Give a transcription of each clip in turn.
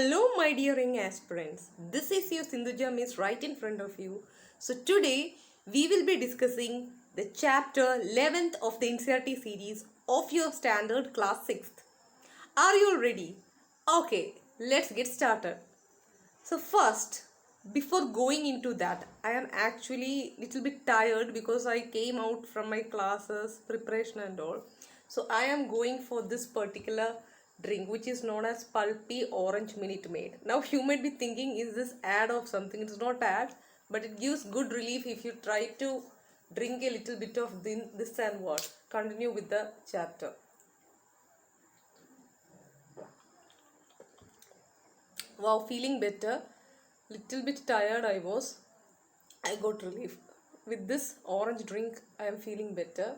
Hello, my dear young aspirants. This is your Sindhuja Miss right in front of you. So, today we will be discussing the chapter 11th of the NCERT series of your standard class 6th. Are you all ready? Okay, let's get started. So, first, before going into that, I am actually little bit tired because I came out from my classes, preparation and all. So, I am going for this particular drink which is known as pulpy orange Minute Maid. Now, you might be thinking, is this ad of something? It's not ad, but it gives good relief if you try to drink a little bit of this and what. Continue with the chapter. Wow, feeling better. Little bit tired I was. I got relief. With this orange drink, I am feeling better.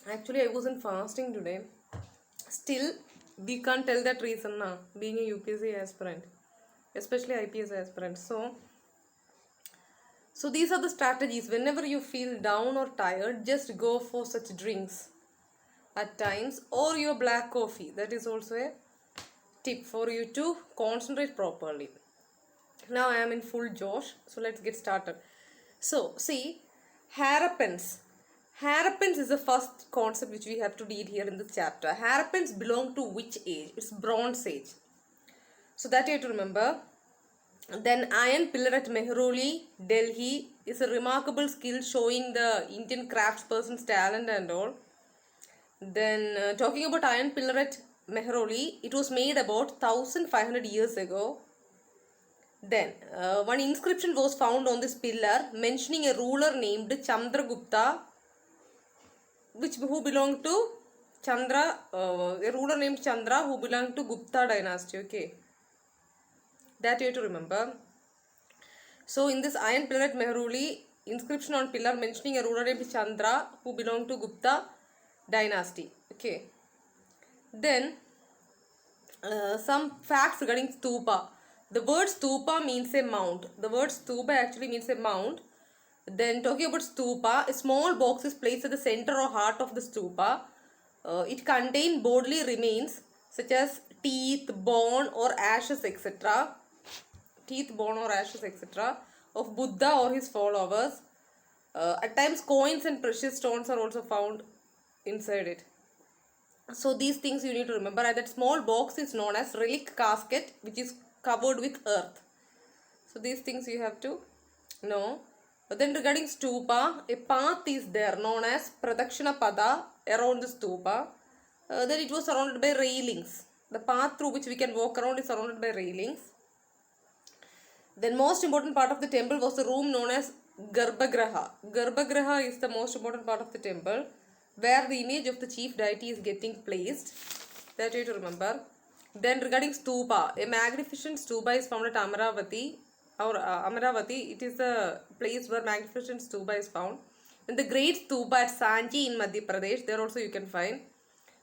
Actually, I wasn't fasting today. Still, we can't tell that reason now, being a UPSC aspirant, especially IPS aspirant. So these are the strategies. Whenever you feel down or tired, just go for such drinks at times, or your black coffee. That is also a tip for you to concentrate properly. Now I am in full josh, so let's get started. So see, Harappans. Harappans is the first concept which we have to read here in this chapter. Harappans belong to which age? It's Bronze Age. So that you have to remember. Then Iron Pillar at Mehrauli, Delhi is a remarkable skill showing the Indian craftsperson's talent and all. Then talking about Iron Pillar at Mehrauli, it was made about 1500 years ago. Then one inscription was found on this pillar mentioning a ruler named Chandragupta, who belonged to Chandra, a ruler named Chandra who belonged to Gupta dynasty. Okay, that you have to remember. So in this iron pillar at Mehrauli, inscription on pillar mentioning a ruler named Chandra who belonged to Gupta dynasty. Okay, then some facts regarding stupa. The word stupa means a mound. The word stupa actually means a mound. Then talking about stupa, a small box is placed at the center or heart of the stupa. It contains bodily remains such as teeth, bone or ashes etc. Teeth, bone or ashes etc. of Buddha or his followers. At times coins and precious stones are also found inside it. So these things you need to remember, and that small box is known as relic casket which is covered with earth. So these things you have to know. But then regarding stupa, a path is there known as Pradakshina Pada around the stupa. Then it was surrounded by railings. The path through which we can walk around is surrounded by railings. Then most important part of the temple was the room known as Garbhagraha. Garbhagraha is the most important part of the temple where the image of the chief deity is getting placed. That you have to remember. Then regarding stupa, a magnificent stupa is found at Amaravati. Amaravati, it is the place where magnificent stupa is found. And the great stupa at Sanchi in Madhya Pradesh, there also you can find.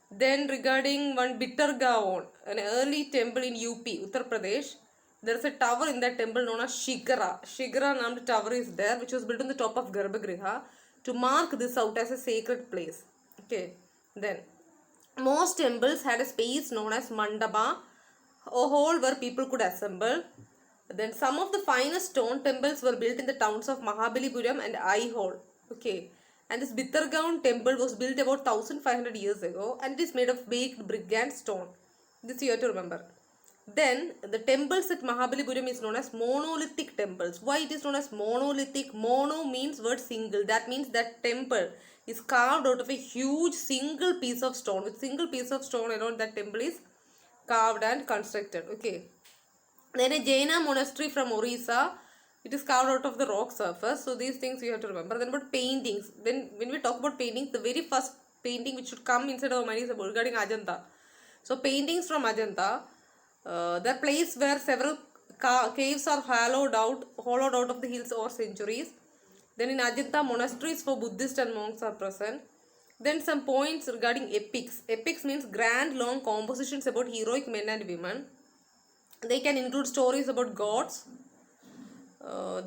Then regarding one Bittergaon, an early temple in UP, Uttar Pradesh, there is a tower in that temple known as Shigara. Shigara named tower is there, which was built on the top of Garbhagriha to mark this out as a sacred place. Okay, then most temples had a space known as Mandapa, a hall where people could assemble. Then some of the finest stone temples were built in the towns of Mahabalipuram and Aihole. Okay, and this Bittergaon temple was built about 1500 years ago and it is made of baked brick and stone. This you have to remember. Then the temples at Mahabalipuram is known as monolithic temples. Why it is known as monolithic? Mono means word single. That means that temple is carved out of a huge single piece of stone. With single piece of stone around that temple is carved and constructed. Okay. Then a Jaina monastery from Orissa. It is carved out of the rock surface. So these things you have to remember. Then about paintings. When we talk about paintings, the very first painting which should come inside our mind is about regarding Ajanta. So paintings from Ajanta. The place where several caves are hollowed out of the hills over centuries. Then in Ajanta, monasteries for Buddhists and monks are present. Then some points regarding epics. Epics means grand long compositions about heroic men and women. They can include stories about gods.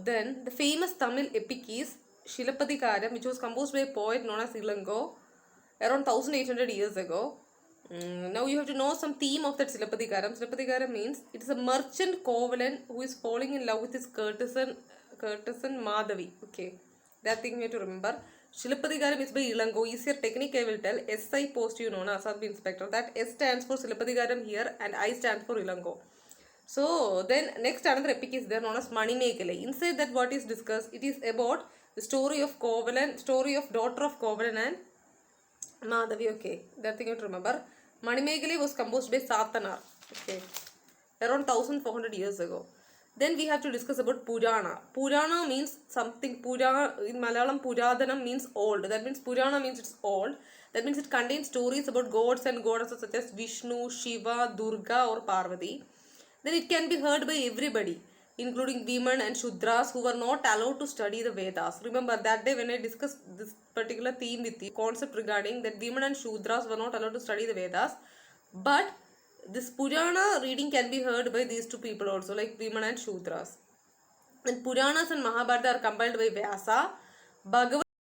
Then the famous Tamil epic is Shilapadikaram, which was composed by a poet known as Ilango around 1800 years ago. Now you have to know some theme of that Silappatikaram. Silappatikaram means it is a merchant covenant who is falling in love with his courtesan Madhavi. Okay, that thing we have to remember. Silappatikaram is by Ilango. Easier technique I will tell. SI post you know na sub inspector. That S stands for Silappatikaram here and I stands for Ilango. So then next another epic is there known as Manimekale. Inside that what is discussed, it is about the story of Kovalan, story of daughter of Kovalan and Madhavi. Okay, that thing you have to remember. Manimekale was composed by Satanar. Okay, around 1400 years ago. Then we have to discuss about Purana. Purana means something. Purana in Malayalam, Puradhanam means old. That means Purana means it's old. That means it contains stories about gods and goddesses such as Vishnu, Shiva, Durga or Parvati. Then it can be heard by everybody, including women and Shudras who were not allowed to study the Vedas. Remember that day when I discussed this particular theme with you, concept regarding that women and Shudras were not allowed to study the Vedas. But this Purana reading can be heard by these two people also, like women and Shudras. And Puranas and Mahabharata are compiled by Vyasa. Bhagavad